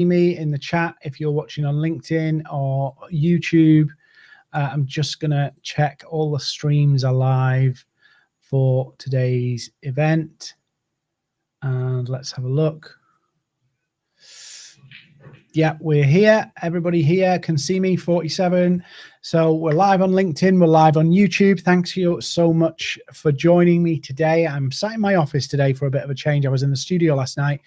me in the chat if you're watching on LinkedIn or YouTube. I'm just going to check all the streams are live for today's event. And let's have a look. Yeah, we're here. Everybody here can see me, 47. So we're live on LinkedIn. We're live on YouTube. Thanks you so much for joining me today. I'm sat in my office today for a bit of a change. I was in the studio last night.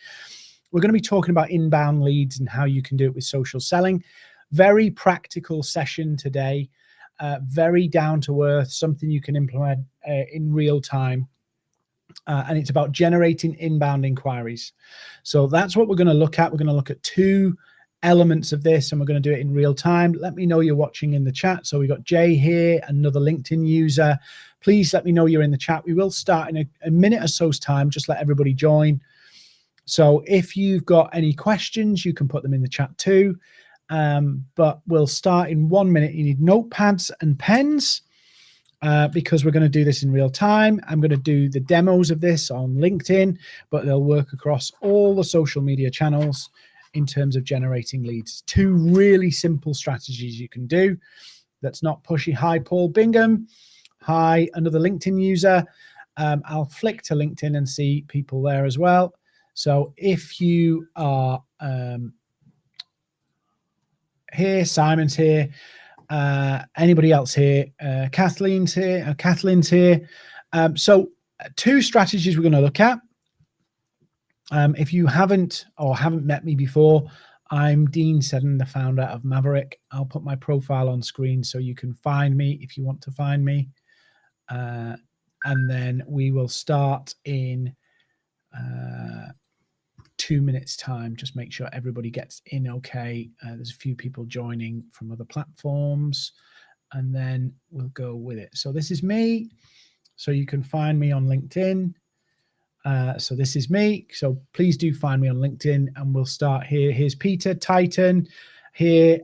We're going to be talking about inbound leads and how you can do it with social selling. Very practical session today. Very down to earth, something you can implement in real time. And it's about generating inbound inquiries. So that's what we're going to look at. We're going to look at two elements of this, and we're going to do it in real time. Let me know you're watching in the chat. So we've got Jay here, another LinkedIn user. Please let me know you're in the chat. We will start in a minute or so's time. Just let everybody join. So if you've got any questions, you can put them in the chat too. But we'll start in 1 minute. You need notepads and pens because we're going to do this in real time. I'm going to do the demos of this on LinkedIn, but they'll work across all the social media channels in terms of generating leads. Two really simple strategies you can do. That's not pushy. Hi, Paul Bingham. Hi, another LinkedIn user. I'll flick to LinkedIn and see people there as well. So if you are here, Simon's here, anybody else here, Kathleen's here, so two strategies we're going to look at. If you haven't met me before, I'm Dean Seddon, the founder of Maverick. I'll put my profile on screen so you can find me if you want to find me. And then we will start in 2 minutes time. Just make sure everybody gets in okay. There's a few people joining from other platforms, and then we'll go with it. So this is me. So you can find me on LinkedIn. So this is me. So please do find me on LinkedIn, and we'll start here. Here's Peter, Titan here,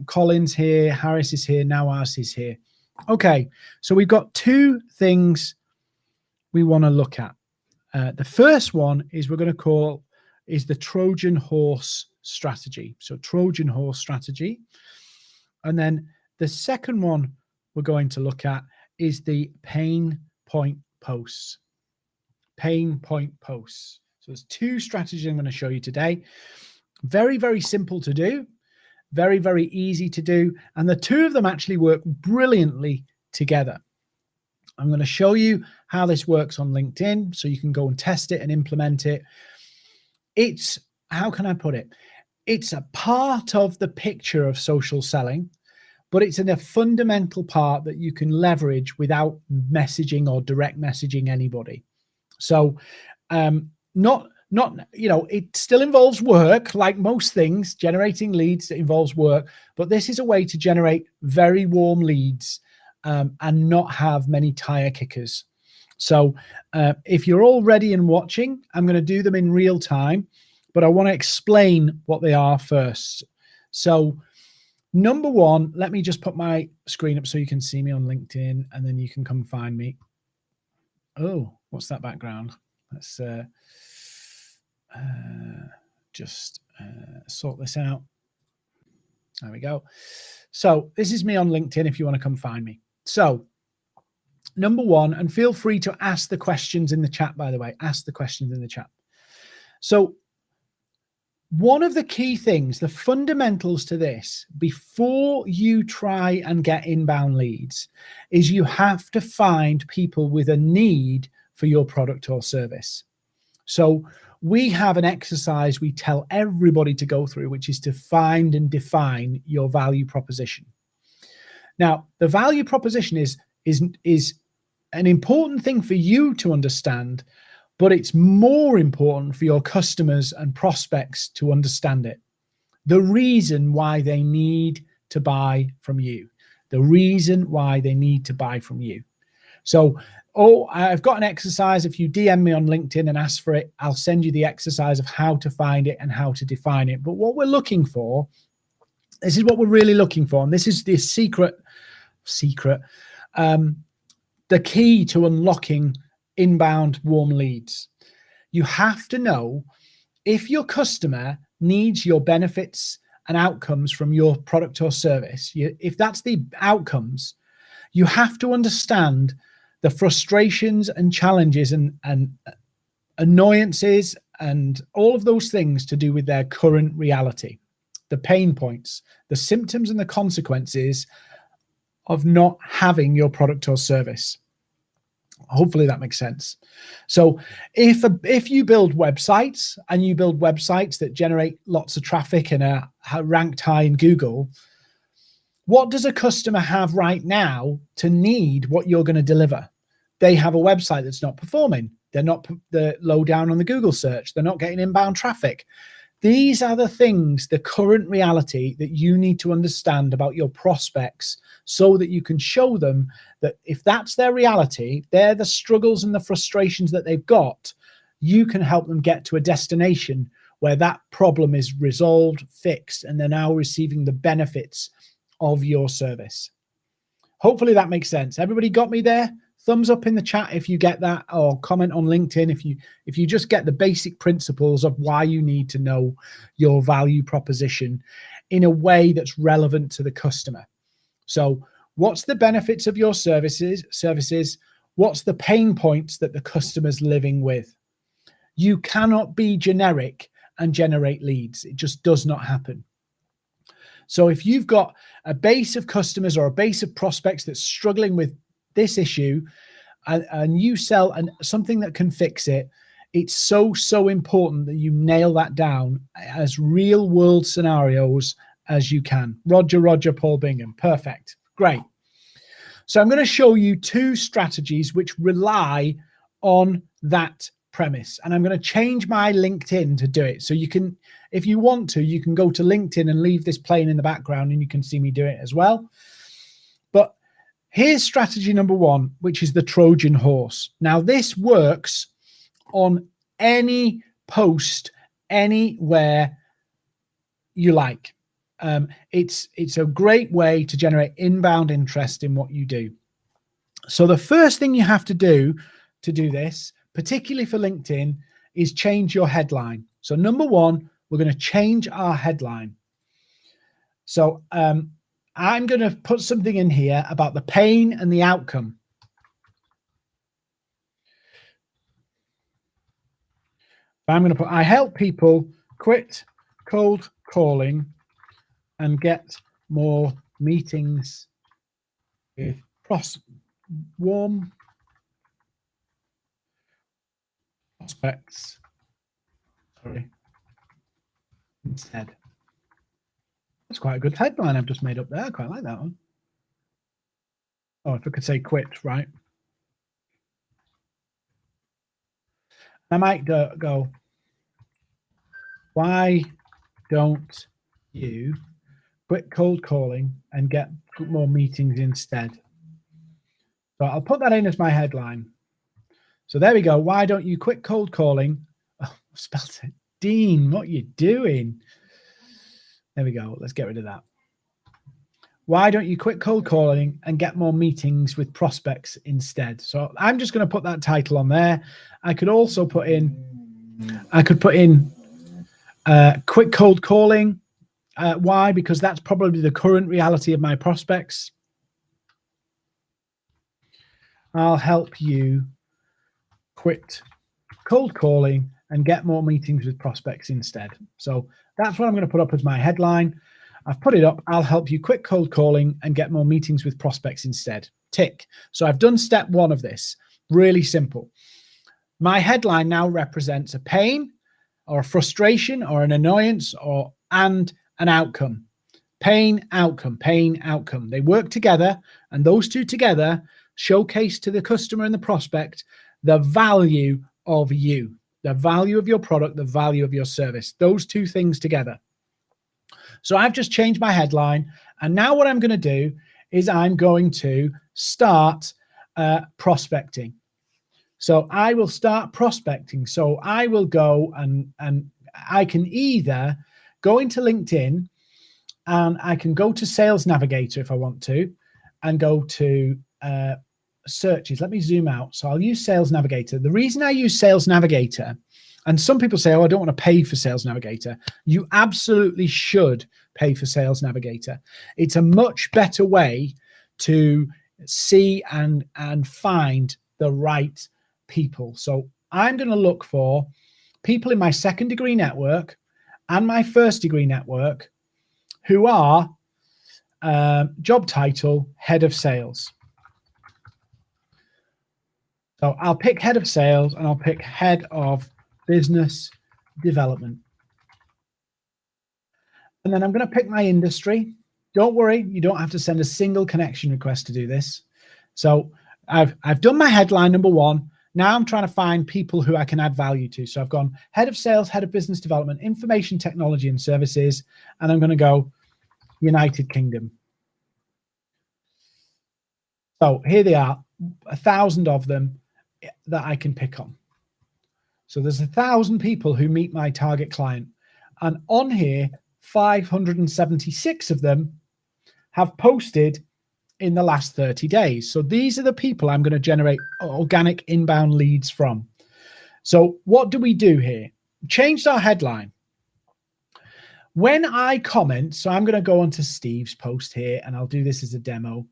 Collins here, Harris is here, Nawaz is here. Okay, so we've got two things we want to look at. The first one is we're going to call is the Trojan horse strategy. So Trojan horse strategy. And then the second one we're going to look at is the pain point posts. Pain point posts. So there's two strategies I'm going to show you today. Very, very simple to do. Very, very easy to do. And the two of them actually work brilliantly together. I'm going to show you how this works on LinkedIn so you can go and test it and implement it. It's, how can I put it? It's a part of the picture of social selling, but it's in a fundamental part that you can leverage without messaging or direct messaging anybody. So not, you know, it still involves work, like most things. Generating leads, it involves work, but this is a way to generate very warm leads and not have many tire kickers. So if you're all ready and watching, I'm going to do them in real time, but I want to explain what they are first. So number one, let me just put my screen up so you can see me on LinkedIn, and then you can come find me. Oh, what's that background? Let's just sort this out. There we go. So this is me on LinkedIn if you want to come find me. So number one, and feel free to ask the questions in the chat, by the way, ask the questions in the chat. So one of the key things, the fundamentals to this, before you try and get inbound leads, is you have to find people with a need for your product or service. So we have an exercise we tell everybody to go through, which is to find and define your value proposition. Now, the value proposition is an important thing for you to understand, but it's more important for your customers and prospects to understand it. The reason why they need to buy from you. The reason why they need to buy from you. So, I've got an exercise. If you DM me on LinkedIn and ask for it, I'll send you the exercise of how to find it and how to define it. But what we're looking for, this is what we're really looking for. And this is the the key to unlocking inbound warm leads. You have to know if your customer needs your benefits and outcomes from your product or service, if that's the outcomes, you have to understand the frustrations and challenges and annoyances and all of those things to do with their current reality, the pain points, the symptoms and the consequences of not having your product or service. Hopefully that makes sense. So if you build websites and you build websites that generate lots of traffic and are ranked high in Google, what does a customer have right now to need what you're going to deliver? They have a website that's not performing. They're low down on the Google search. They're not getting inbound traffic. These are the things, the current reality that you need to understand about your prospects so that you can show them that if that's their reality, they're the struggles and the frustrations that they've got, you can help them get to a destination where that problem is resolved, fixed, and they're now receiving the benefits of your service. Hopefully that makes sense. Everybody got me there? Thumbs up in the chat if you get that, or comment on LinkedIn if you just get the basic principles of why you need to know your value proposition in a way that's relevant to the customer. So what's the benefits of your services? What's the pain points that the customer's living with? You cannot be generic and generate leads. It just does not happen. So if you've got a base of customers or a base of prospects that's struggling with this issue and you sell something that can fix it, it's so important that you nail that down as real world scenarios as you can. Roger, Paul Bingham. Perfect. Great. So I'm going to show you two strategies which rely on that premise, and I'm going to change my LinkedIn to do it. So you can, if you want to, you can go to LinkedIn and leave this playing in the background and you can see me do it as well. But here's strategy number one, which is the Trojan horse. Now, this works on any post, anywhere you like. It's a great way to generate inbound interest in what you do. So the first thing you have to do this, particularly for LinkedIn, is change your headline. So number one, we're going to change our headline. So I'm going to put something in here about the pain and the outcome. I'm going to put, I help people quit cold calling and get more meetings with warm prospects. Instead. That's quite a good headline I've just made up there. I quite like that one. Oh, if I could say quit, right? I might go, why don't you quit cold calling and get more meetings instead? So I'll put that in as my headline. So there we go. Why don't you quit cold calling? Oh, I spelled it. Dean, what are you doing? There we go. Let's get rid of that. Why don't you quit cold calling and get more meetings with prospects instead? So I'm just going to put that title on there. I could also put in, quit cold calling. Why? Because that's probably the current reality of my prospects. I'll help you quit cold calling and get more meetings with prospects instead. So that's what I'm going to put up as my headline. I've put it up. I'll help you quit cold calling and get more meetings with prospects instead. Tick. So I've done step one of this. Really simple. My headline now represents a pain or a frustration or an annoyance and an outcome. Pain, outcome, pain, outcome. They work together, and those two together showcase to the customer and the prospect the value of you, the value of your product, the value of your service. Those two things together. So I've just changed my headline, and now what I'm going to do is I'm going to start prospecting. So I will start prospecting. So I will go and I can either go into LinkedIn, and I can go to Sales Navigator if I want to, and go to searches. Let me zoom out. So I'll use Sales Navigator. The reason I use Sales Navigator And some people say, oh, I don't want to pay for Sales Navigator. You absolutely should pay for Sales Navigator. It's a much better way to see and find the right people. So I'm going to look for people in my second degree network and my first degree network who are job title head of sales. So I'll pick head of sales and I'll pick head of business development. And then I'm going to pick my industry. Don't worry, you don't have to send a single connection request to do this. So I've done my headline number one. Now I'm trying to find people who I can add value to. So I've gone head of sales, head of business development, information technology and services, and I'm going to go United Kingdom. So here they are, 1,000 of them that I can pick on. So there's 1,000 people who meet my target client, and on here, 576 of them have posted in the last 30 days. So these are the people I'm going to generate organic inbound leads from. So what do we do here? Changed our headline. When I comment, so I'm going to go onto Steve's post here, and I'll do this as a demo.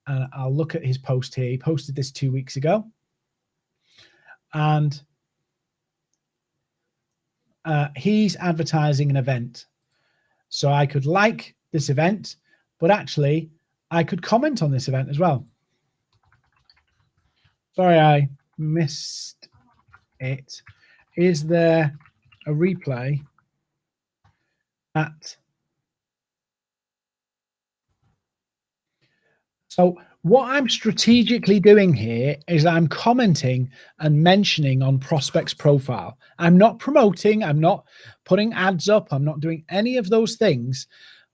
And I'll look at his post here. He posted this 2 weeks ago. And he's advertising an event. So I could like this event, but actually I could comment on this event as well. Sorry, I missed it. Is there a replay at? So what I'm strategically doing here is I'm commenting and mentioning on prospect's profile. I'm not promoting, I'm not putting ads up, I'm not doing any of those things.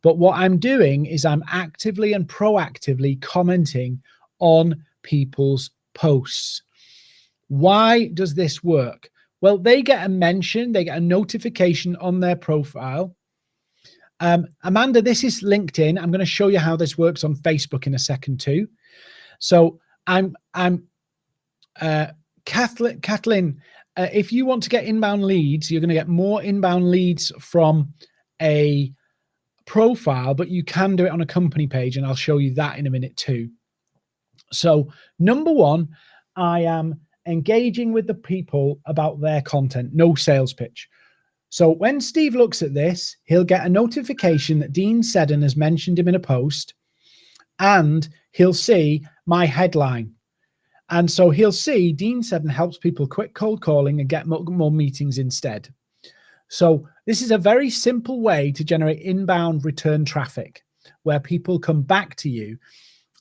But what I'm doing is I'm actively and proactively commenting on people's posts. Why does this work? Well, they get a mention, they get a notification on their profile. Amanda, this is LinkedIn. I'm going to show you how this works on Facebook in a second too. So Kathleen, if you want to get inbound leads, you're going to get more inbound leads from a profile, but you can do it on a company page, and I'll show you that in a minute too. So number one, I am engaging with the people about their content, no sales pitch. So when Steve looks at this, he'll get a notification that Dean Seddon has mentioned him in a post, and he'll see my headline. And so he'll see Dean Seddon helps people quit cold calling and get more meetings instead. So this is a very simple way to generate inbound return traffic where people come back to you.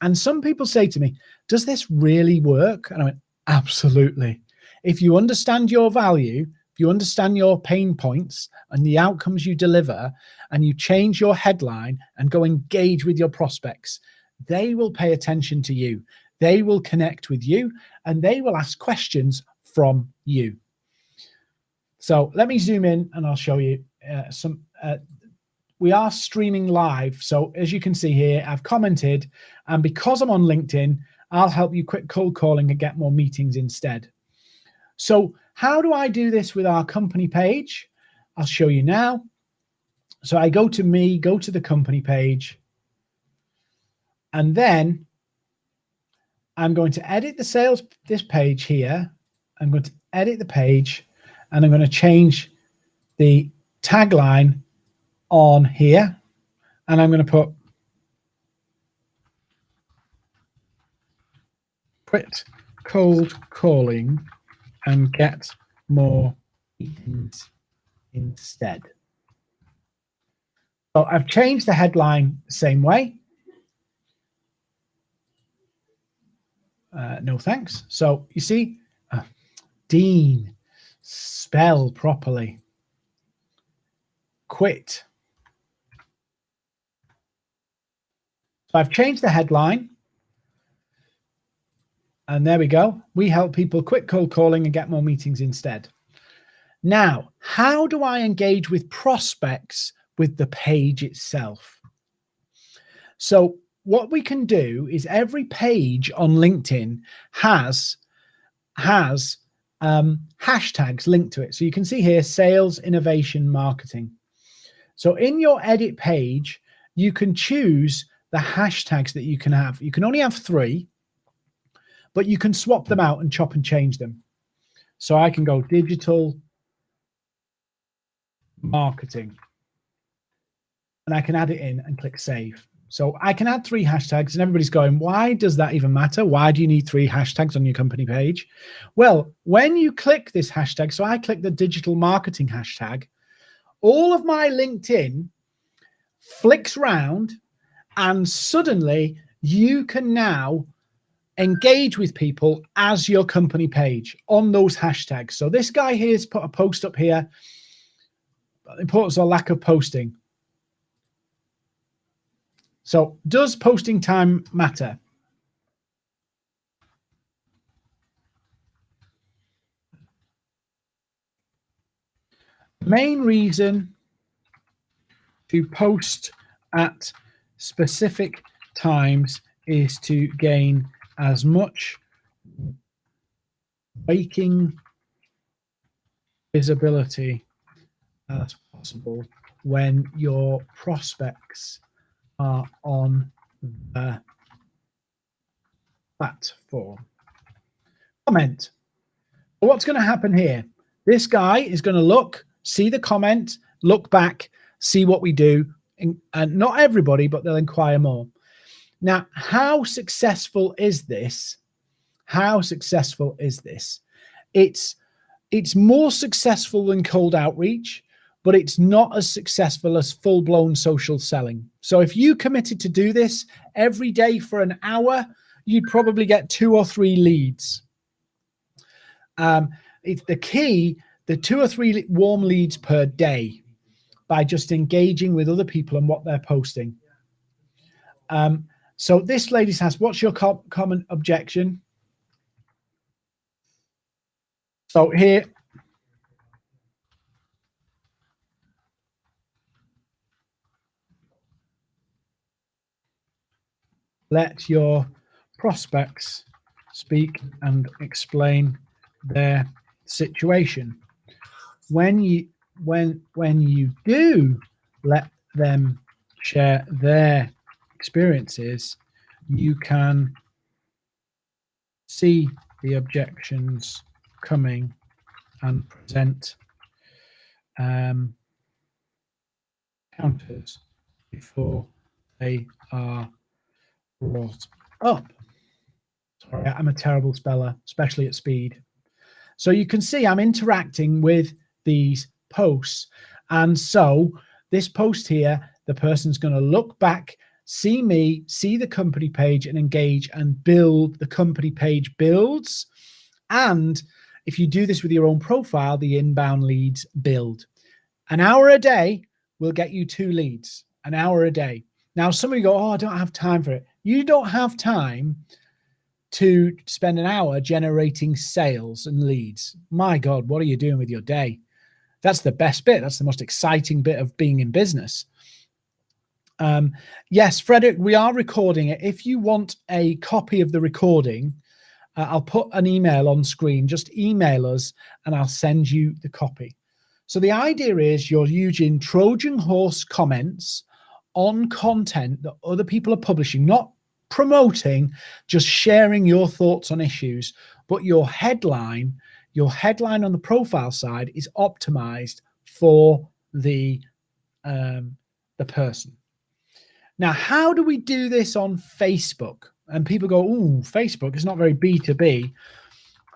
And some people say to me, does this really work? And I went, absolutely. If you understand your value, if you understand your pain points and the outcomes you deliver, and you change your headline and go engage with your prospects, they will pay attention to you. They will connect with you, and they will ask questions from you. So let me zoom in and I'll show you some. We are streaming live. So as you can see here, I've commented, and because I'm on LinkedIn, I'll help you quit cold calling and get more meetings instead. So how do I do this with our company page? I'll show you now. So I go to me, go to the company page, and then I'm going to edit the sales, this page here. I'm going to edit the page, and I'm going to change the tagline on here, and I'm going to put quit cold calling and get more meetings instead. So I've changed the headline the same way. No thanks. So you see, Dean, spell properly. Quit. So I've changed the headline. And there we go. We help people quit cold calling and get more meetings instead. Now, how do I engage with prospects with the page itself? So what we can do is every page on LinkedIn has hashtags linked to it. So you can see here, sales, innovation, marketing. So in your edit page, you can choose the hashtags that you can have. You can only have 3, but you can swap them out and chop and change them. So I can go digital marketing, and I can add it in and click save. So I can add 3 hashtags, and everybody's going, why does that even matter? Why do you need 3 hashtags on your company page? Well, when you click this hashtag, so I click the digital marketing hashtag, all of my LinkedIn flicks round, and suddenly you can now engage with people as your company page on those hashtags. So this guy here has put a post up here, importance or lack of posting. So does posting time matter? Main reason to post at specific times is to gain as much waking visibility as possible when your prospects are on the platform. Comment. What's going to happen here? This guy is going to look, see the comment, look back, see what we do, and not everybody, but they'll inquire more. Now, how successful is this? How successful is this? It's more successful than cold outreach, but it's not as successful as full-blown social selling. So if you committed to do this every day for an hour, you'd probably get 2 or 3 leads. It's the key, the 2 or 3 warm leads per day by just engaging with other people and what they're posting. So this lady says, what's your common objection? So here, let your prospects speak and explain their situation. When you do let them share their experiences, you can see the objections coming and present counters before they are brought up. Sorry, I'm a terrible speller, especially at speed. So you can see I'm interacting with these posts. And so this post here, the person's going to look back, see me, see the company page and engage and build. The company page builds. And if you do this with your own profile, the inbound leads build. An hour a day will get you 2 leads, an hour a day. Now, somebody go, oh, I don't have time for it. You don't have time to spend an hour generating sales and leads. My God, what are you doing with your day? That's the best bit. That's the most exciting bit of being in business. Yes, Frederick, we are recording it. If you want a copy of the recording, I'll put an email on screen. Just email us and I'll send you the copy. So the idea is you're using Trojan horse comments on content that other people are publishing, not promoting, just sharing your thoughts on issues, but your headline on the profile side is optimized for the person. Now, how do we do this on Facebook? And people go, oh, Facebook is not very B2B.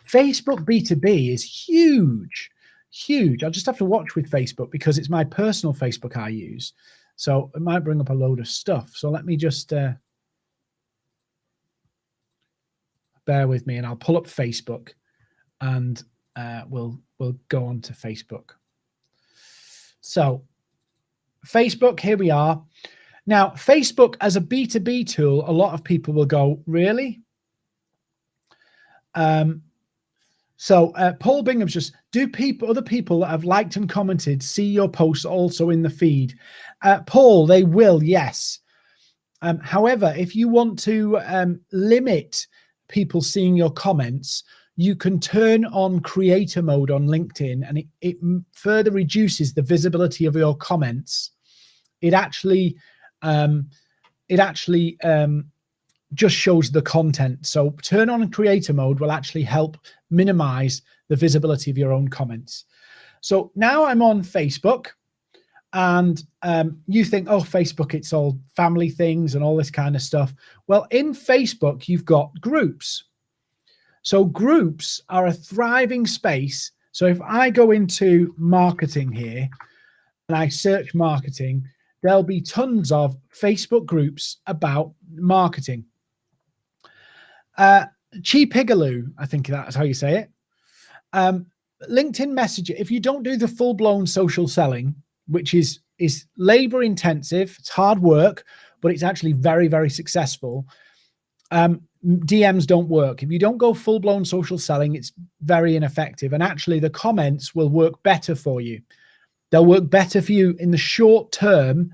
Facebook B2B is huge, huge. I'll just have to watch with Facebook because it's my personal Facebook I use. So it might bring up a load of stuff. So let me just bear with me and I'll pull up Facebook and we'll go on to Facebook. So Facebook, here we are. Now, Facebook as a B2B tool, a lot of people will go, really? So Paul Bingham's just, do other people that have liked and commented see your posts also in the feed? Paul, they will, yes. However, if you want to limit people seeing your comments, you can turn on creator mode on LinkedIn, and it further reduces the visibility of your comments. It actually just shows the content. So turn on creator mode will actually help minimize the visibility of your own comments. So now I'm on Facebook, and you think, oh, Facebook, it's all family things and all this kind of stuff. Well, in Facebook, you've got groups. So groups are a thriving space. So if I go into marketing here and I search marketing, there'll be tons of Facebook groups about marketing. Cheapigaloo, I think that's how you say it. LinkedIn Messenger, if you don't do the full-blown social selling, which is labor intensive, it's hard work, but it's actually very, very successful. DMs don't work. If you don't go full-blown social selling, it's very ineffective. And actually the comments will work better for you. They'll work better for you in the short term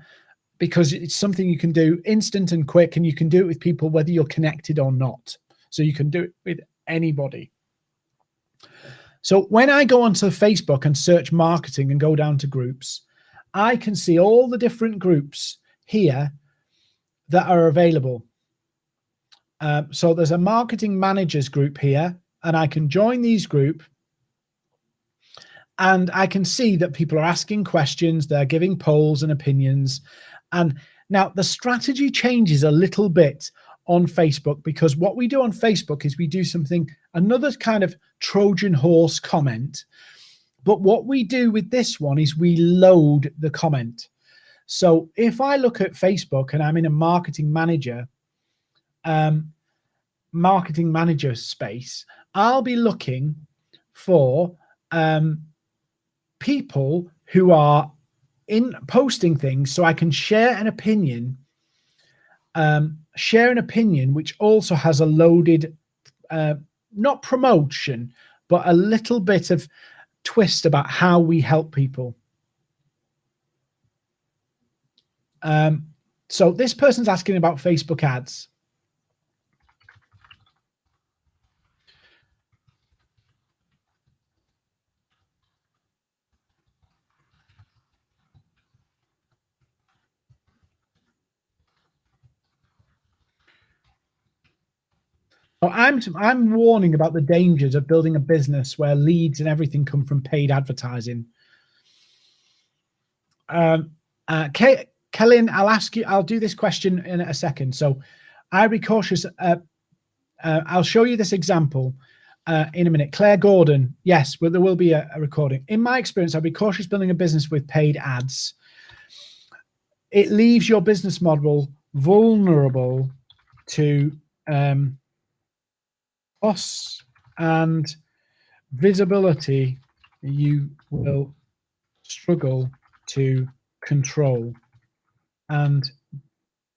because it's something you can do instant and quick, and you can do it with people whether you're connected or not. So you can do it with anybody. So when I go onto Facebook and search marketing and go down to groups, I can see all the different groups here that are available. So there's a marketing managers group here, and I can join these group, and I can see that people are asking questions, they're giving polls and opinions. And now the strategy changes a little bit on Facebook, because what we do on Facebook is we do something, another kind of Trojan horse comment. But what we do with this one is we load the comment. So if I look at Facebook and I'm in a marketing manager space, I'll be looking for people who are posting things, so I can share an opinion which also has a loaded, not promotion, but a little bit of twist about how we help people. So this person's asking about Facebook ads. I'm warning about the dangers of building a business where leads and everything come from paid advertising. Kellyn, I'll do this question in a second. So I'll be cautious. I'll show you this example in a minute. Claire Gordon, yes, but there will be a recording. In my experience, I'll be cautious building a business with paid ads. It leaves your business model vulnerable to costs and visibility you will struggle to control, and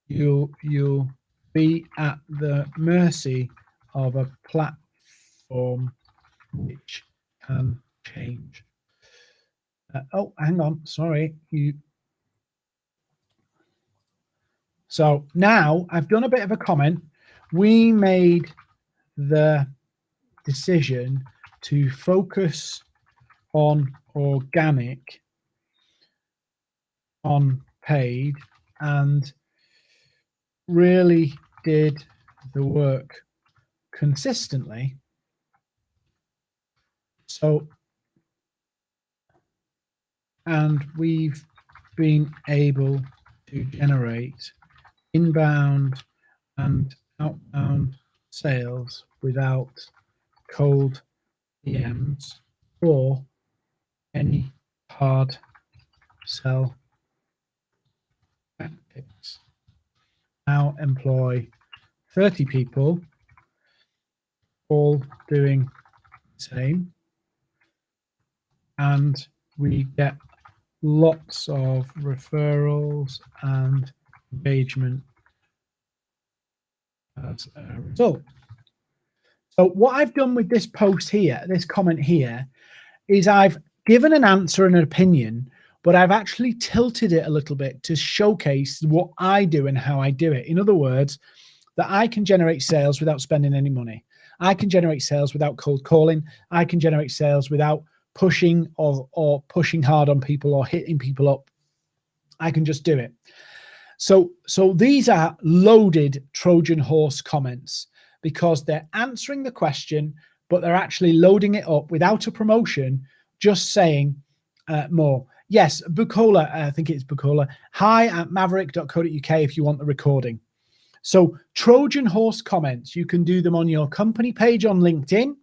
you'll be at the mercy of a platform which can change. Oh, hang on, sorry. So now I've done a bit of a comment. We made the decision to focus on organic, on paid, and really did the work consistently. So, and we've been able to generate inbound and outbound sales without cold DMs or any hard sell tactics. Now employ 30 people, all doing the same, and we get lots of referrals and engagement as a result. So what I've done with this post here, this comment here, is I've given an answer and an opinion, but I've actually tilted it a little bit to showcase what I do and how I do it. In other words, that I can generate sales without spending any money. I can generate sales without cold calling. I can generate sales without pushing or pushing hard on people or hitting people up. I can just do it. So these are loaded Trojan horse comments because they're answering the question, but they're actually loading it up without a promotion, just saying more. Yes, Bukola, I think it's Bukola, hi@maverick.co.uk if you want the recording. So Trojan horse comments, you can do them on your company page on LinkedIn,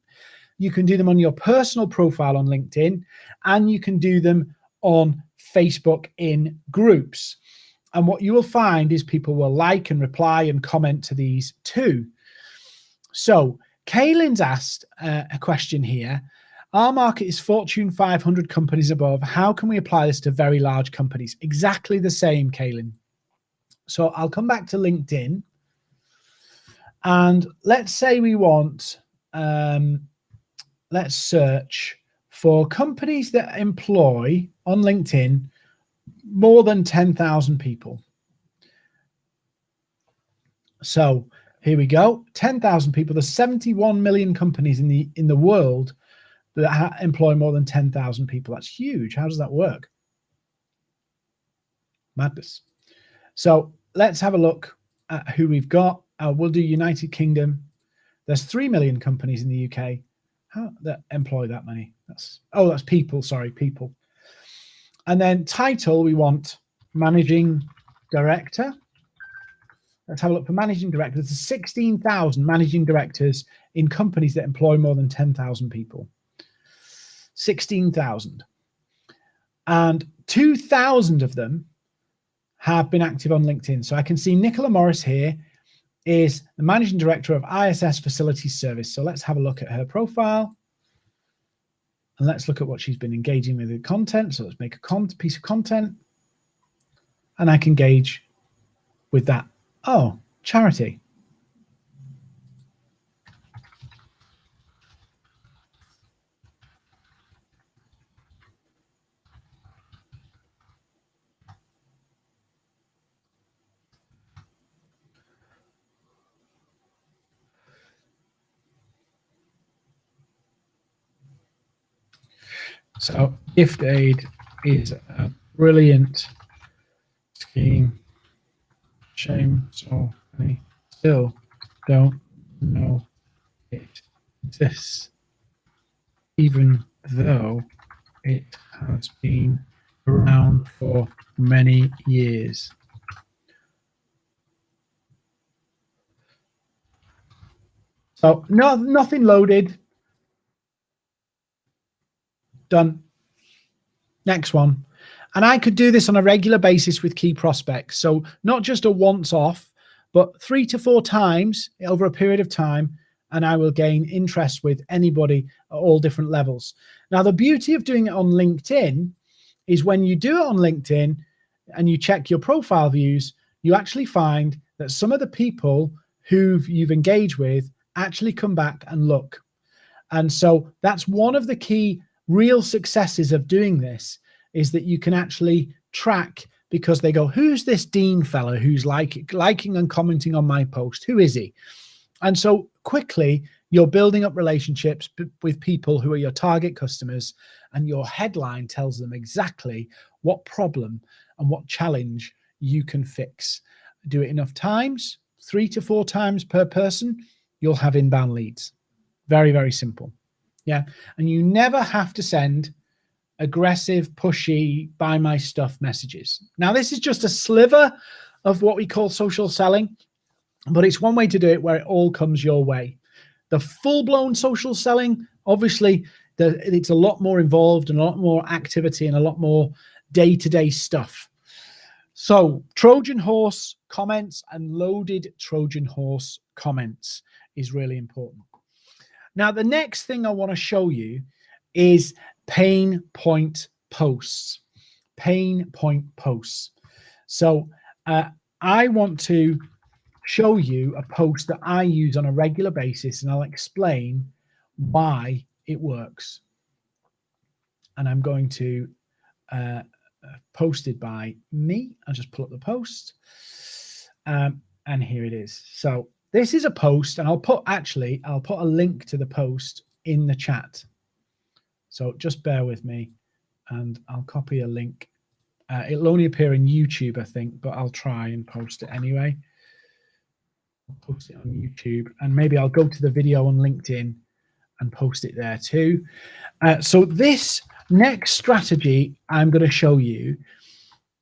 you can do them on your personal profile on LinkedIn, and you can do them on Facebook in groups. And what you will find is people will like and reply and comment to these too. So Kaylin's asked a question here. Our market is Fortune 500 companies above. How can we apply this to very large companies? Exactly the same, Kaylin. So I'll come back to LinkedIn. And let's say we want, let's search for companies that employ on LinkedIn more than 10,000 people. So here we go, 10,000 people. There's 71 million companies in the world that employ more than 10,000 people. That's huge. How does that work? Madness. So let's have a look at who we've got. We'll do United Kingdom. There's 3 million companies in the UK that employ that many. That's people, sorry, people. And then title, we want managing director. Let's have a look for managing directors. There's 16,000 managing directors in companies that employ more than 10,000 people. 16,000. And 2,000 of them have been active on LinkedIn. So I can see Nicola Morris here is the managing director of ISS Facilities Service. So let's have a look at her profile. And let's look at what she's been engaging with the content. So let's make a piece of content. And I can engage with that. Oh, charity. So gift aid is a brilliant scheme. Shame so many still don't know it exists, even though it has been around for many years. So nothing loaded. Done. Next one. And I could do this on a regular basis with key prospects. So not just a once off, but 3 to 4 times over a period of time. And I will gain interest with anybody at all different levels. Now, the beauty of doing it on LinkedIn is when you do it on LinkedIn and you check your profile views, you actually find that some of the people who you've engaged with actually come back and look. And so that's one of the key real successes of doing this, is that you can actually track, because they go, who's this Dean fellow who's liking and commenting on my post? Who is he? And so quickly you're building up relationships with people who are your target customers, and your headline tells them exactly what problem and what challenge you can fix. Do it enough times, 3 to 4 times per person, you'll have inbound leads. Very, very simple. Yeah. And you never have to send aggressive, pushy, buy my stuff messages. Now, this is just a sliver of what we call social selling, but it's one way to do it where it all comes your way. The full-blown social selling, obviously, it's a lot more involved and a lot more activity and a lot more day-to-day stuff. So Trojan horse comments and loaded Trojan horse comments is really important. Now, the next thing I want to show you is pain point posts. Pain point posts. So I want to show you a post that I use on a regular basis, and I'll explain why it works. And I'm going to posted by me. I'll just pull up the post. And here it is. So this is a post, and I'll put a link to the post in the chat. So just bear with me, and I'll copy a link. It'll only appear in YouTube, I think, but I'll try and post it anyway. I'll post it on YouTube, and maybe I'll go to the video on LinkedIn and post it there too. So this next strategy I'm going to show you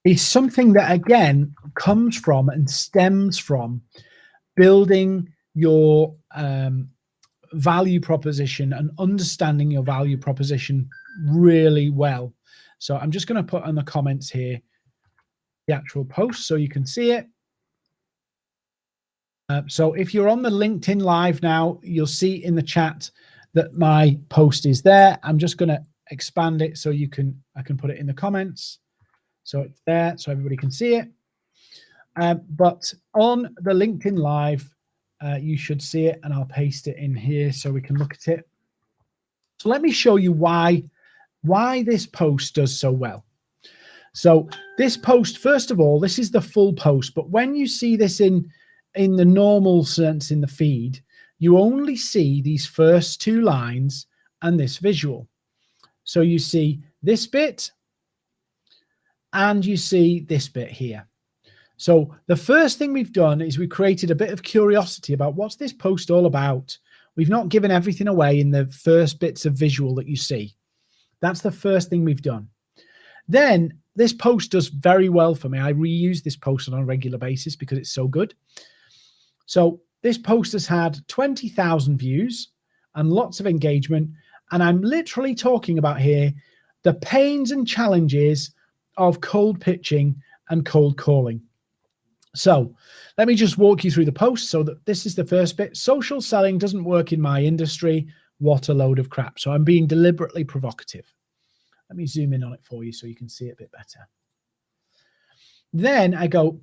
is something that, again, comes from and stems from building your value proposition and understanding your value proposition really well. So I'm just going to put in the comments here the actual post so you can see it. So if you're on the LinkedIn Live now, you'll see in the chat that my post is there. I'm just going to expand it so I can put it in the comments. So it's there so everybody can see it. But on the LinkedIn Live, you should see it, and I'll paste it in here so we can look at it. So let me show you why this post does so well. So this post, first of all, this is the full post, but when you see this in the normal sense in the feed, you only see these first two lines and this visual. So you see this bit and you see this bit here. So the first thing we've done is we created a bit of curiosity about what's this post all about. We've not given everything away in the first bits of visual that you see. That's the first thing we've done. Then this post does very well for me. I reuse this post on a regular basis because it's so good. So this post has had 20,000 views and lots of engagement. And I'm literally talking about here the pains and challenges of cold pitching and cold calling. So let me just walk you through the post. So that this is the first bit. Social selling doesn't work in my industry. What a load of crap. So I'm being deliberately provocative. Let me zoom in on it for you so you can see it a bit better. Then I go,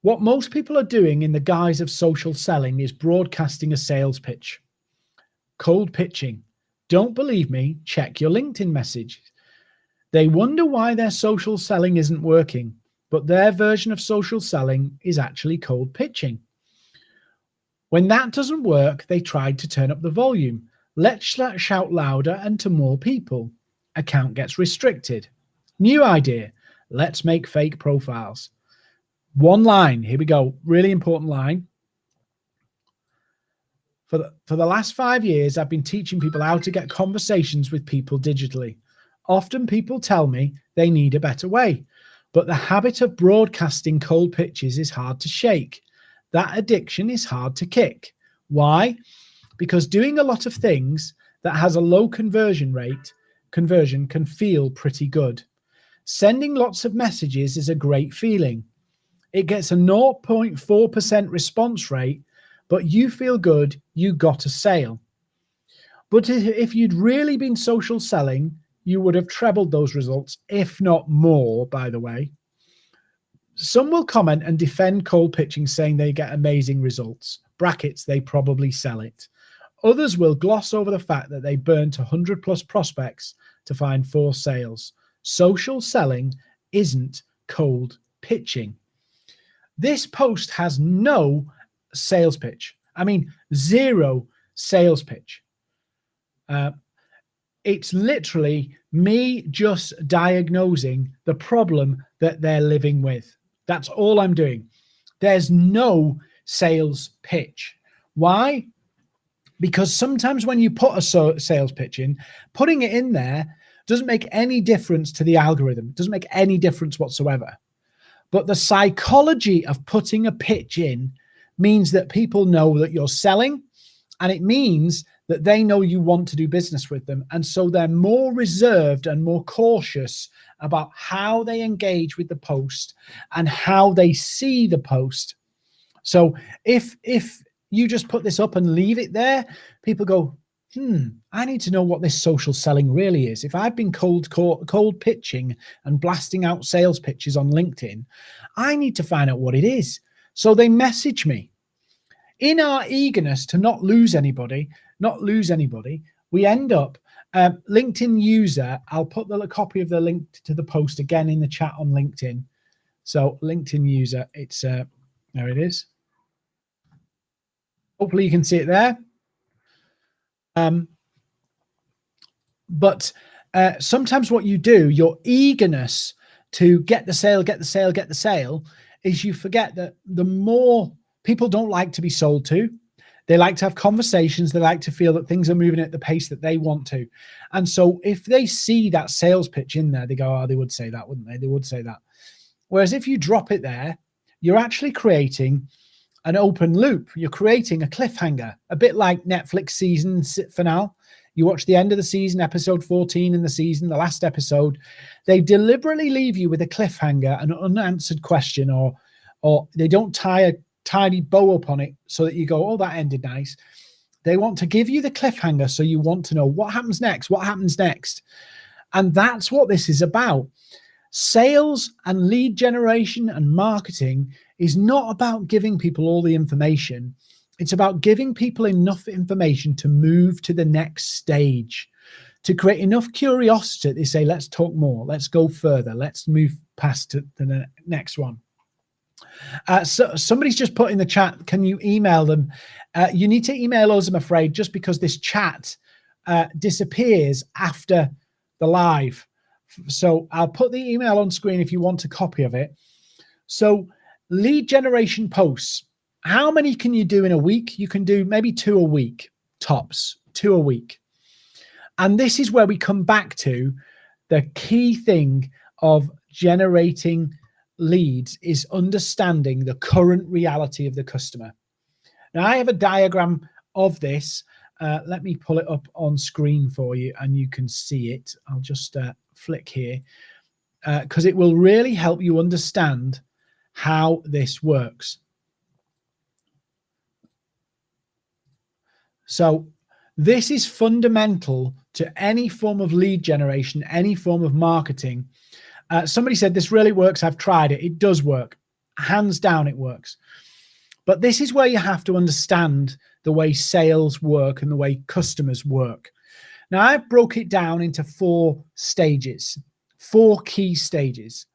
what most people are doing in the guise of social selling is broadcasting a sales pitch. Cold pitching. Don't believe me? Check your LinkedIn message. They wonder why their social selling isn't working, but their version of social selling is actually cold pitching. When that doesn't work, they tried to turn up the volume. Let's shout louder and to more people. Account gets restricted. New idea. Let's make fake profiles. One line. Here we go. Really important line. For the last 5 years, I've been teaching people how to get conversations with people digitally. Often people tell me they need a better way, but the habit of broadcasting cold pitches is hard to shake. That addiction is hard to kick. Why? Because doing a lot of things that has a low conversion can feel pretty good. Sending lots of messages is a great feeling. It gets a 0.4% response rate, but you feel good, you got a sale. But if you'd really been social selling, you would have trebled those results, if not more, by the way. Some will comment and defend cold pitching, saying they get amazing results. Brackets, they probably sell it. Others will gloss over the fact that they burnt 100 plus prospects to find 4 sales. Social selling isn't cold pitching. This post has no sales pitch. I mean, 0 sales pitch. It's literally me just diagnosing the problem that they're living with. That's all I'm doing. There's no sales pitch. Why? Because sometimes when you put a sales pitch in, putting it in there doesn't make any difference to the algorithm. It doesn't make any difference whatsoever. But the psychology of putting a pitch in means that people know that you're selling, and it means that they know you want to do business with them. And so they're more reserved and more cautious about how they engage with the post and how they see the post. So if you just put this up and leave it there, people go, I need to know what this social selling really is. If I've been cold pitching and blasting out sales pitches on LinkedIn, I need to find out what it is. So they message me. In our eagerness to not lose anybody, we end up, LinkedIn user, I'll put the copy of the link to the post again in the chat on LinkedIn. So LinkedIn user, it's, there it is. Hopefully you can see it there. But sometimes what you do, your eagerness to get the sale, is you forget that the more people don't like to be sold to, they like to have conversations. They like to feel that things are moving at the pace that they want to. And so if they see that sales pitch in there, they go, oh, they would say that, wouldn't they? They would say that. Whereas if you drop it there, you're actually creating an open loop. You're creating a cliffhanger, a bit like Netflix season finale. You watch the end of the season, episode 14 in the season, the last episode. They deliberately leave you with a cliffhanger, an unanswered question, or they don't tie a tiny bow up on it so that you go, oh, that ended nice. They want to give you the cliffhanger, so you want to know what happens next, what happens next. And that's what this is about. Sales and lead generation and marketing is not about giving people all the information. It's about giving people enough information to move to the next stage, to create enough curiosity. They say, let's talk more, let's go further, let's move past to the next one. So somebody's just put in the chat, can you email them? You need to email us, I'm afraid, just because this chat disappears after the live. So I'll put the email on screen if you want a copy of it. So lead generation posts, how many can you do in a week? You can do maybe 2 a week, tops, 2 a week. And this is where we come back to the key thing of generating leads, is understanding the current reality of the customer. Now, I have a diagram of this. Let me pull it up on screen for you and you can see it. I'll just flick here because it will really help you understand how this works. So this is fundamental to any form of lead generation, any form of marketing. Somebody said this really works. I've tried it. It does work. Hands down, it works. But this is where you have to understand the way sales work and the way customers work. Now, I've broke it down into 4 stages, 4 key stages: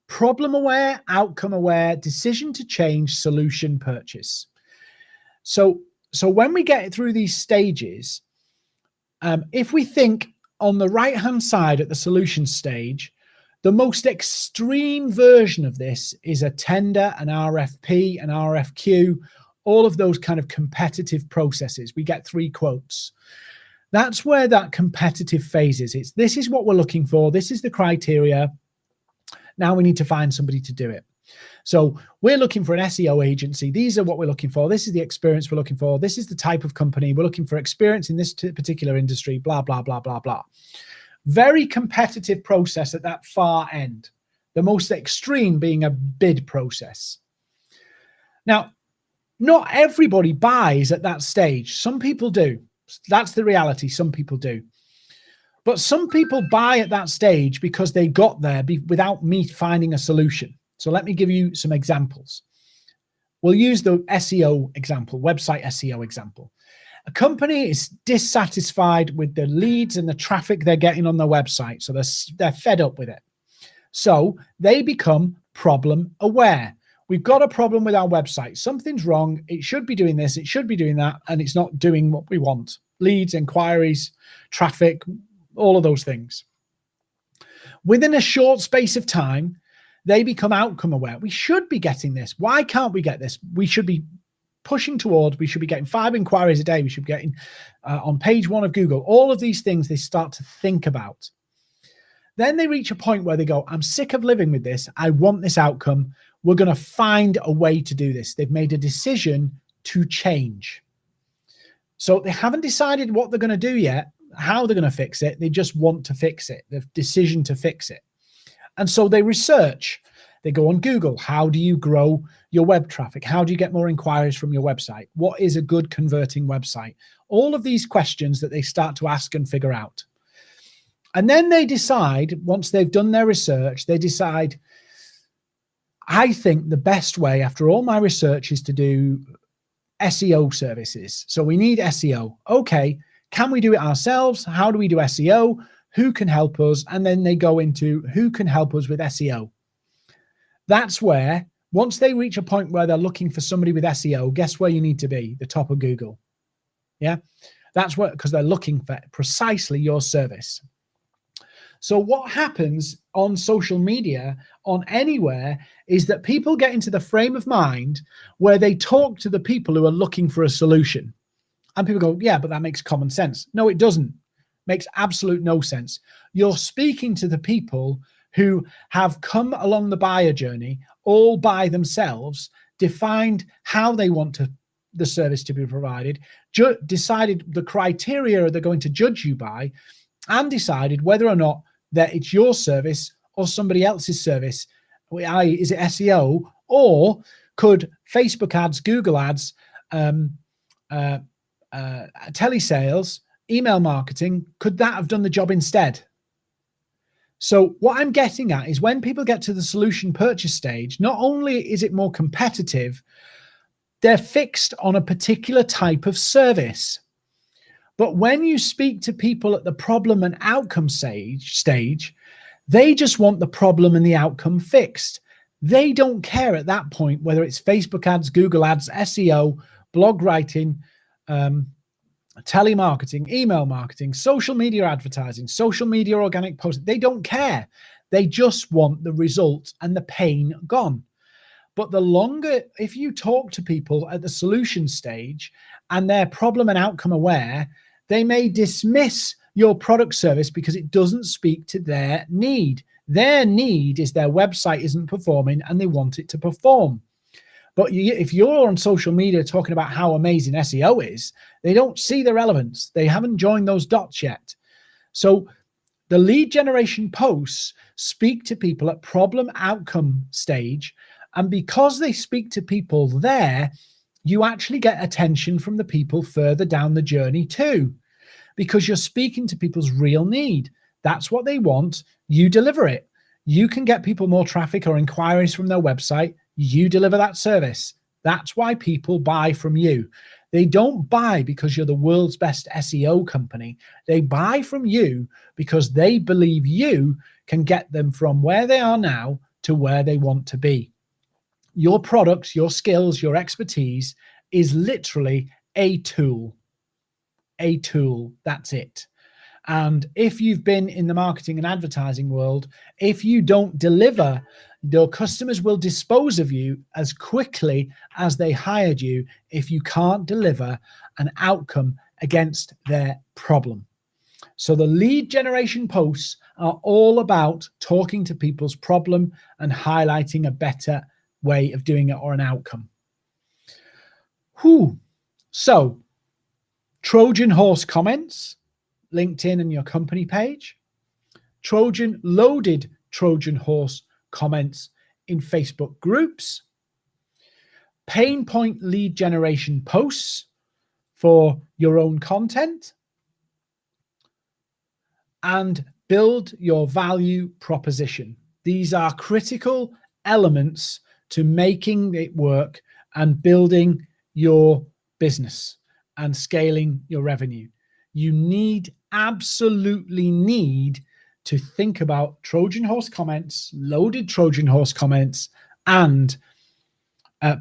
problem aware, outcome aware, decision to change, solution, purchase. So when we get through these stages, if we think on the right-hand side at the solution stage, the most extreme version of this is a tender, an RFP, an RFQ, all of those kind of competitive processes. We get 3 quotes. That's where that competitive phase is. This is what we're looking for. This is the criteria. Now we need to find somebody to do it. So we're looking for an SEO agency. These are what we're looking for. This is the experience we're looking for. This is the type of company. We're looking for experience in this particular industry, blah, blah, blah, blah, blah. Very competitive process at that far end. The most extreme being a bid process. Now, not everybody buys at that stage. Some people do. That's the reality. Some people do. But some people buy at that stage because they got there without me finding a solution. So let me give you some examples. We'll use the SEO example, website SEO example. A company is dissatisfied with the leads and the traffic they're getting on their website. So they're fed up with it. So they become problem aware. We've got a problem with our website. Something's wrong. It should be doing this. It should be doing that. And it's not doing what we want. Leads, inquiries, traffic, all of those things. Within a short space of time, they become outcome aware. We should be getting this. Why can't we get this? We should be pushing towards, we should be getting 5 inquiries a day. We should be getting on page 1 of Google. All of these things they start to think about. Then they reach a point where they go, I'm sick of living with this. I want this outcome. We're going to find a way to do this. They've made a decision to change. So they haven't decided what they're going to do yet, how they're going to fix it. They just want to fix it. They've decision to fix it. And so they research. They go on Google. How do you grow your web traffic? How do you get more inquiries from your website? What is a good converting website? All of these questions that they start to ask and figure out. And then they decide, once they've done their research, they decide, I think the best way after all my research is to do SEO services. So we need SEO. Okay, can we do it ourselves? How do we do SEO? Who can help us? And then they go into who can help us with SEO. That's where Once they reach a point where they're looking for somebody with SEO, guess where you need to be? The top of Google. Yeah, that's what, because they're looking for precisely your service. So what happens on social media, on anywhere, is that people get into the frame of mind where they talk to the people who are looking for a solution. And people go, yeah, but that makes common sense. No, it doesn't. Makes absolute no sense. You're speaking to the people who have come along the buyer journey all by themselves, defined how they want the service to be provided, decided the criteria they're going to judge you by, and decided whether or not that it's your service or somebody else's service. Is it SEO, or could Facebook ads, Google ads, telesales, email marketing, could that have done the job instead? So what I'm getting at is when people get to the solution purchase stage, not only is it more competitive, they're fixed on a particular type of service. But when you speak to people at the problem and outcome stage, they just want the problem and the outcome fixed. They don't care at that point whether it's Facebook ads, Google ads, SEO, blog writing, telemarketing, email marketing, social media advertising, social media organic posts. They don't care. They just want the result and the pain gone. But the longer, if you talk to people at the solution stage and they're problem and outcome aware, they may dismiss your product service because it doesn't speak to their need. Their need is their website isn't performing and they want it to perform. But if you're on social media talking about how amazing SEO is, they don't see the relevance. They haven't joined those dots yet. So the lead generation posts speak to people at problem outcome stage. And because they speak to people there, you actually get attention from the people further down the journey too, because you're speaking to people's real need. That's what they want. You deliver it. You can get people more traffic or inquiries from their website. You deliver that service. That's why people buy from you. They don't buy because you're the world's best SEO company. They buy from you because they believe you can get them from where they are now to where they want to be. Your products, your skills, your expertise is literally a tool. A tool, that's it. And if you've been in the marketing and advertising world, if you don't deliver, your customers will dispose of you as quickly as they hired you if you can't deliver an outcome against their problem. So the lead generation posts are all about talking to people's problem and highlighting a better way of doing it or an outcome. So Trojan horse comments, LinkedIn and your company page. Loaded Trojan horse comments in Facebook groups. Pain point lead generation posts for your own content. And build your value proposition. These are critical elements to making it work and building your business and scaling your revenue. You absolutely need to think about Trojan horse comments, loaded Trojan horse comments, and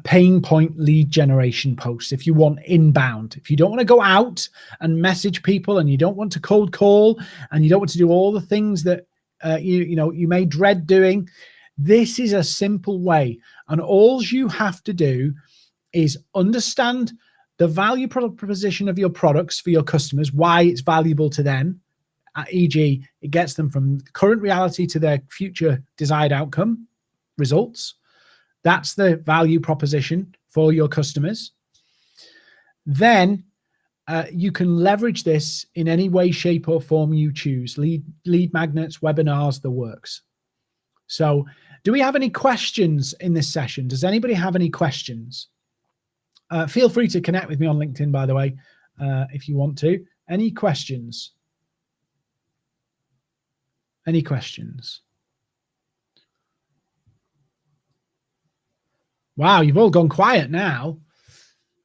pain point lead generation posts. If you want inbound, if you don't want to go out and message people, and you don't want to cold call, and you don't want to do all the things that you may dread doing, this is a simple way. And all you have to do is understand the value proposition of your products for your customers, why it's valuable to them, e.g., it gets them from current reality to their future desired outcome results. That's the value proposition for your customers. Then you can leverage this in any way, shape, or form you choose. Lead magnets, webinars, the works. So do we have any questions in this session? Does anybody have any questions? Feel free to connect with me on LinkedIn, by the way, if you want to. Any questions? Any questions? Wow, you've all gone quiet now.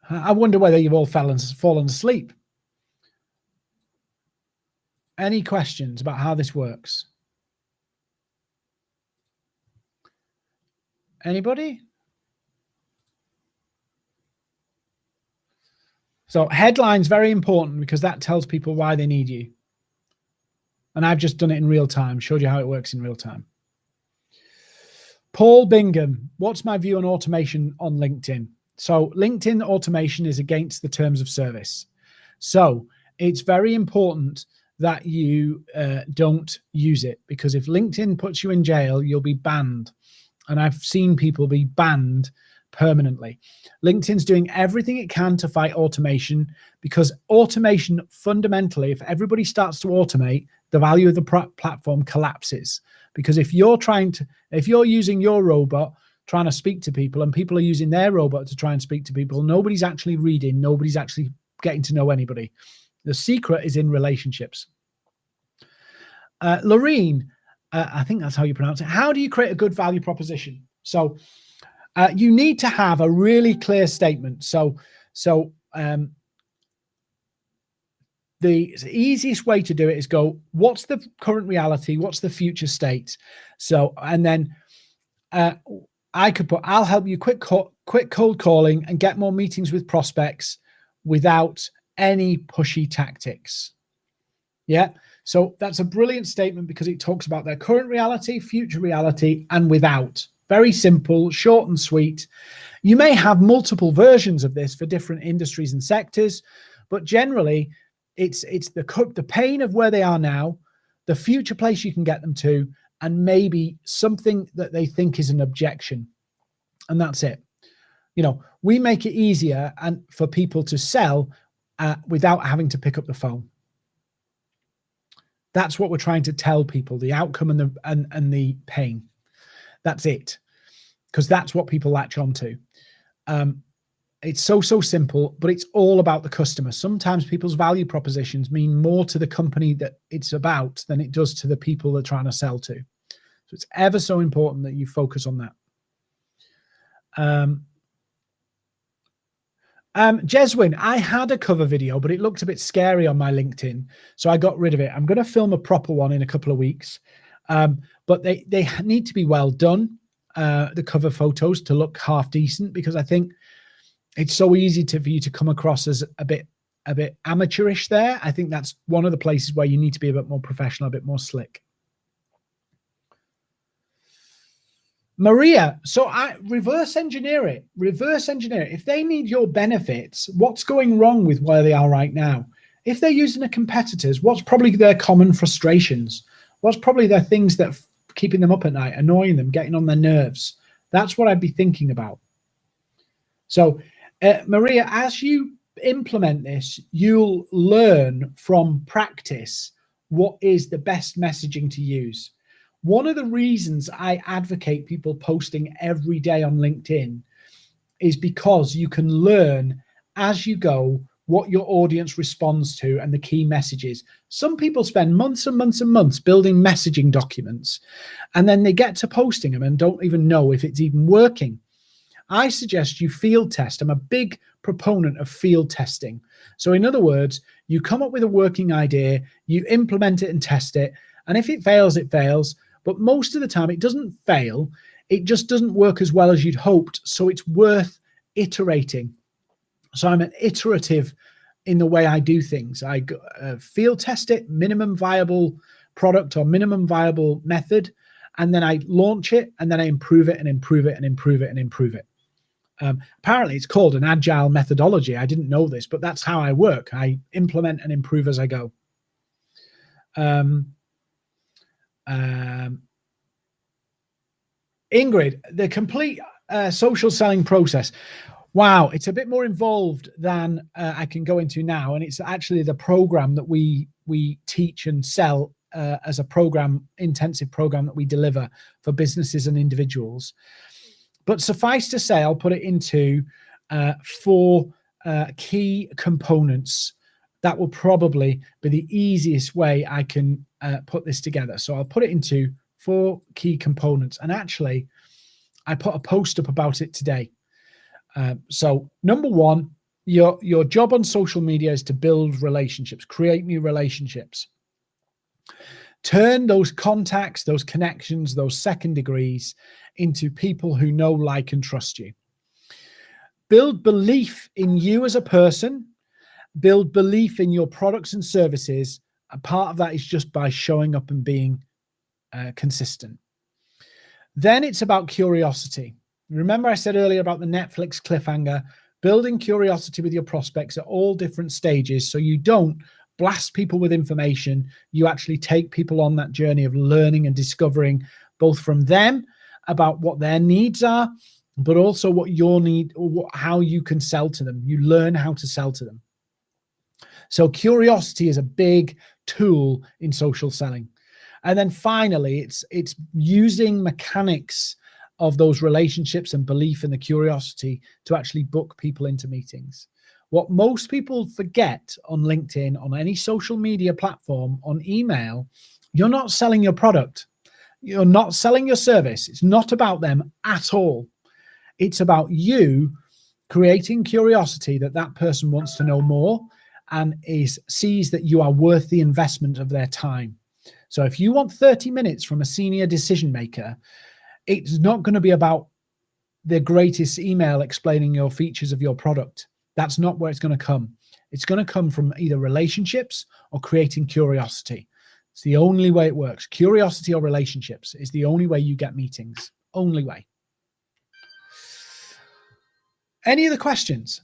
I wonder whether you've all fallen asleep. Any questions about how this works? Anybody? So headlines, very important, because that tells people why they need you. And I've just done it in real time, showed you how it works in real time. Paul Bingham, what's my view on automation on LinkedIn? So LinkedIn automation is against the terms of service. So it's very important that you don't use it, because if LinkedIn puts you in jail, you'll be banned. And I've seen people be banned permanently. LinkedIn's doing everything it can to fight automation, because automation, fundamentally, if everybody starts to automate, the value of the platform collapses. Because if you're using your robot trying to speak to people, and people are using their robot to try and speak to people, nobody's actually reading, nobody's actually getting to know anybody. The secret is in relationships. Lorene, I think that's how you pronounce it. How do you create a good value proposition? So you need to have a really clear statement. So the easiest way to do it is go, what's the current reality? What's the future state? So, and then I could put, I'll help you quick cold calling and get more meetings with prospects without any pushy tactics. Yeah. So that's a brilliant statement, because it talks about their current reality, future reality, and without. Very simple, short and sweet. You may have multiple versions of this for different industries and sectors, but generally it's the pain of where they are now, the future place you can get them to, and maybe something that they think is an objection. And that's it. You know, we make it easier and for people to sell without having to pick up the phone. That's what we're trying to tell people, the outcome and the pain. That's it, because that's what people latch onto. It's so simple, but it's all about the customer. Sometimes people's value propositions mean more to the company that it's about than it does to the people they're trying to sell to. So it's ever so important that you focus on that. Jeswin, I had a cover video, but it looked a bit scary on my LinkedIn, so I got rid of it. I'm going to film a proper one in a couple of weeks, but they need to be well done, the cover photos, to look half decent, because I think it's so easy for you to come across as a bit amateurish there. I think that's one of the places where you need to be a bit more professional, a bit more slick. Maria, so I reverse engineer it. If they need your benefits, what's going wrong with where they are right now? If they're using a competitor's, what's probably their common frustrations? What's probably their things that are keeping them up at night, annoying them, getting on their nerves? That's what I'd be thinking about. So, Maria, as you implement this, you'll learn from practice what is the best messaging to use. One of the reasons I advocate people posting every day on LinkedIn is because you can learn as you go what your audience responds to and the key messages. Some people spend months and months and months building messaging documents, and then they get to posting them and don't even know if it's even working. I suggest you field test. I'm a big proponent of field testing. So in other words, you come up with a working idea, you implement it and test it. And if it fails, it fails. But most of the time it doesn't fail. It just doesn't work as well as you'd hoped. So it's worth iterating. So I'm an iterative in the way I do things. I field test it, minimum viable product or minimum viable method, and then I launch it, and then I improve it and improve it and improve it and improve it. Apparently it's called an agile methodology. I didn't know this, but that's how I work. I implement and improve as I go. Ingrid, the complete social selling process. Wow, it's a bit more involved than I can go into now. And it's actually the program that we teach and sell as a program, intensive program that we deliver for businesses and individuals. But suffice to say, I'll put it into 4 key components. That will probably be the easiest way I can put this together. So I'll put it into 4 key components. And actually, I put a post up about it today. So number 1, your job on social media is to build relationships, create new relationships. Turn those contacts, those connections, those second degrees into people who know, like, and trust you. Build belief in you as a person build belief in your products and services. And part of that is just by showing up and being consistent. Then it's about curiosity. Remember I said earlier about the Netflix cliffhanger, building curiosity with your prospects at all different stages, so you don't blast people with information. You actually take people on that journey of learning and discovering both from them about what their needs are, but also what your need or how you can sell to them. You learn how to sell to them. So curiosity is a big tool in social selling. And then finally, it's using mechanics of those relationships and belief in the curiosity to actually book people into meetings. What most people forget on LinkedIn, on any social media platform, on email, you're not selling your product. You're not selling your service. It's not about them at all. It's about you creating curiosity that that person wants to know more and sees that you are worth the investment of their time. So if you want 30 minutes from a senior decision maker, it's not going to be about the greatest email explaining your features of your product. That's not where it's going to come. It's going to come from either relationships or creating curiosity. It's the only way it works. Curiosity or relationships is the only way you get meetings. Only way. Any other questions?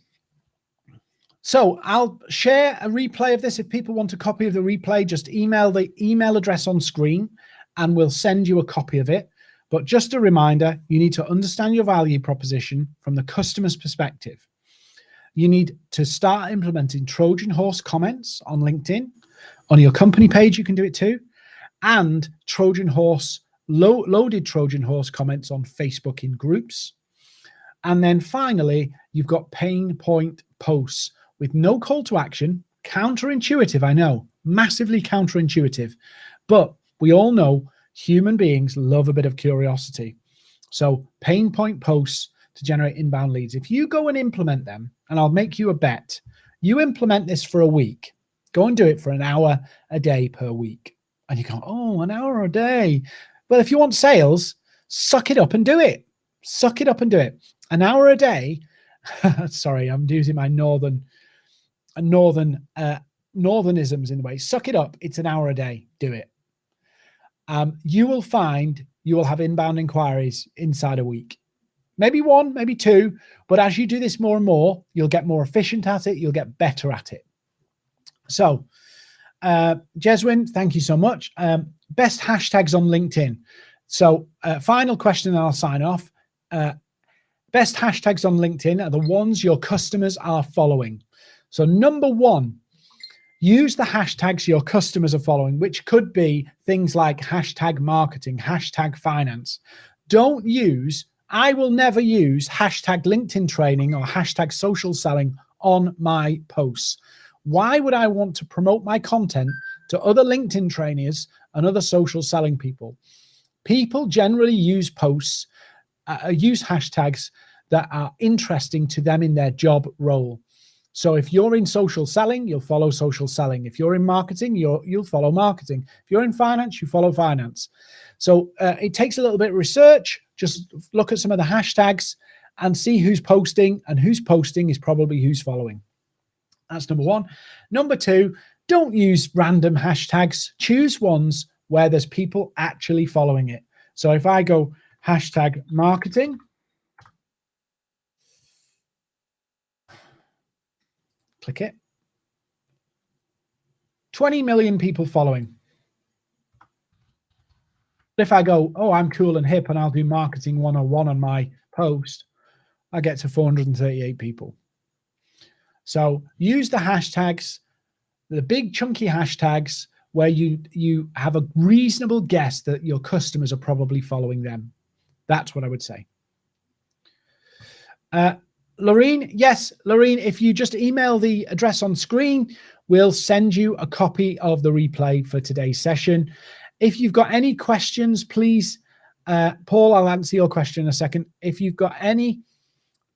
So I'll share a replay of this. If people want a copy of the replay, just email the email address on screen and we'll send you a copy of it. But just a reminder, you need to understand your value proposition from the customer's perspective. You need to start implementing Trojan horse comments on LinkedIn. On your company page, you can do it too. And Trojan horse, loaded Trojan horse comments on Facebook in groups. And then finally, you've got pain point posts with no call to action. Counterintuitive, I know, massively counterintuitive. But we all know human beings love a bit of curiosity. So pain point posts to generate inbound leads. If you go and implement them, and I'll make you a bet, you implement this for a week, go and do it for an hour a day per week. And you go, oh, an hour a day. Well, if you want sales, suck it up and do it. Suck it up and do it. An hour a day. Sorry, I'm using my northernisms in the way. Suck it up. It's an hour a day. Do it. You will find you will have inbound inquiries inside a week. Maybe one, maybe two. But as you do this more and more, you'll get more efficient at it. You'll get better at it. So, Jeswin, thank you so much. Best hashtags on LinkedIn. So, final question, and I'll sign off. Best hashtags on LinkedIn are the ones your customers are following. So number one, use the hashtags your customers are following, which could be things like hashtag marketing, hashtag finance. I will never use hashtag LinkedIn training or hashtag social selling on my posts. Why would I want to promote my content to other LinkedIn trainers and other social selling people? People generally use posts, use hashtags that are interesting to them in their job role. So if you're in social selling, you'll follow social selling. If you're in marketing, you'll follow marketing. If you're in finance, you follow finance. So it takes a little bit of research. Just look at some of the hashtags and see who's posting, and who's posting is probably who's following. That's number one. Number two, don't use random hashtags. Choose ones where there's people actually following it. So if I go hashtag marketing, click it, 20 million people following. If I go, oh, I'm cool and hip and I'll do marketing 101 on my post, I get to 438 people. So use the hashtags, the big chunky hashtags where you have a reasonable guess that your customers are probably following them. That's what I would say. Lorene, yes, Lorene, if you just email the address on screen, we'll send you a copy of the replay for today's session. If you've got any questions, please, Paul, I'll answer your question in a second. If you've got any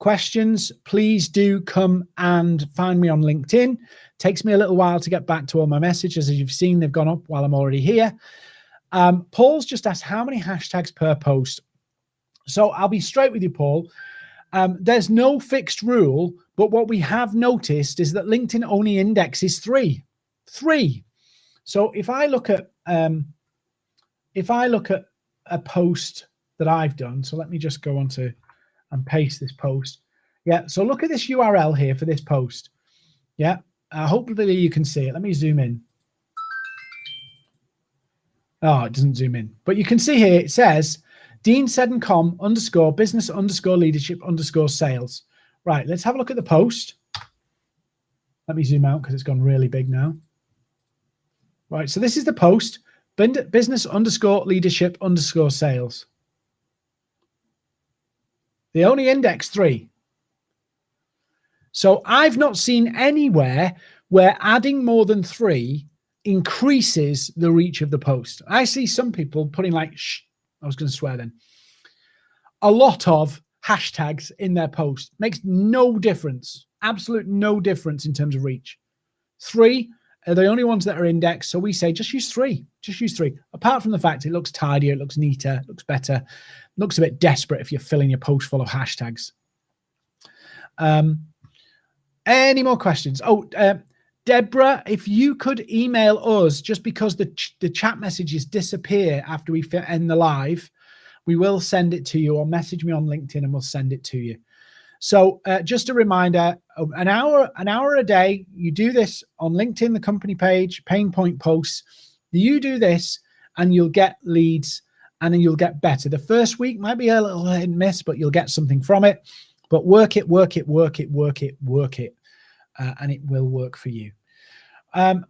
questions, please do come and find me on LinkedIn. Takes me a little while to get back to all my messages. As you've seen, they've gone up while I'm already here. Paul's just asked how many hashtags per post. So I'll be straight with you, Paul. There's no fixed rule, but what we have noticed is that LinkedIn only indexes three. So if I look at a post that I've done, so let me just go on to and paste this post. Yeah, so look at this URL here for this post. Yeah, hopefully you can see it. Let me zoom in. Oh, it doesn't zoom in, but you can see here it says deanseddon.com _ business _ leadership _ sales. Right, let's have a look at the post. Let me zoom out because it's gone really big now. Right, so this is the post, business _ leadership _ sales. They only index 3. So I've not seen anywhere where adding more than 3 increases the reach of the post. I see some people putting like, I was going to swear then, a lot of hashtags in their post. Makes no difference, absolute no difference in terms of reach. 3 are the only ones that are indexed. So we say just use 3, just use 3. Apart from the fact it looks tidier, it looks neater, it looks better, it looks a bit desperate if you're filling your post full of hashtags. Any more questions? Oh, Deborah, if you could email us, just because the chat messages disappear after we end the live, we will send it to you, or message me on LinkedIn and we'll send it to you. So just a reminder, an hour a day, you do this on LinkedIn, the company page, pain point posts. You do this and you'll get leads and then you'll get better. The first week might be a little hit and miss, but you'll get something from it. But work it, and it will work for you.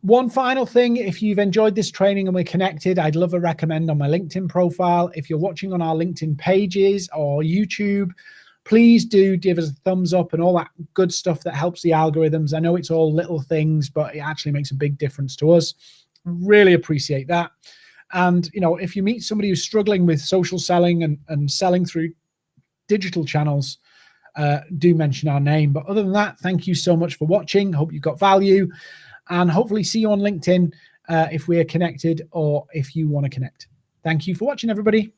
One final thing, if you've enjoyed this training and we're connected, I'd love a recommend on my LinkedIn profile. If you're watching on our LinkedIn pages or YouTube, please do give us a thumbs up and all that good stuff that helps the algorithms. I know it's all little things, but it actually makes a big difference to us. Really appreciate that. And, you know, if you meet somebody who's struggling with social selling and selling through digital channels, do mention our name. But other than that, thank you so much for watching. Hope you got value, and hopefully see you on LinkedIn if we're connected or if you want to connect. Thank you for watching, everybody.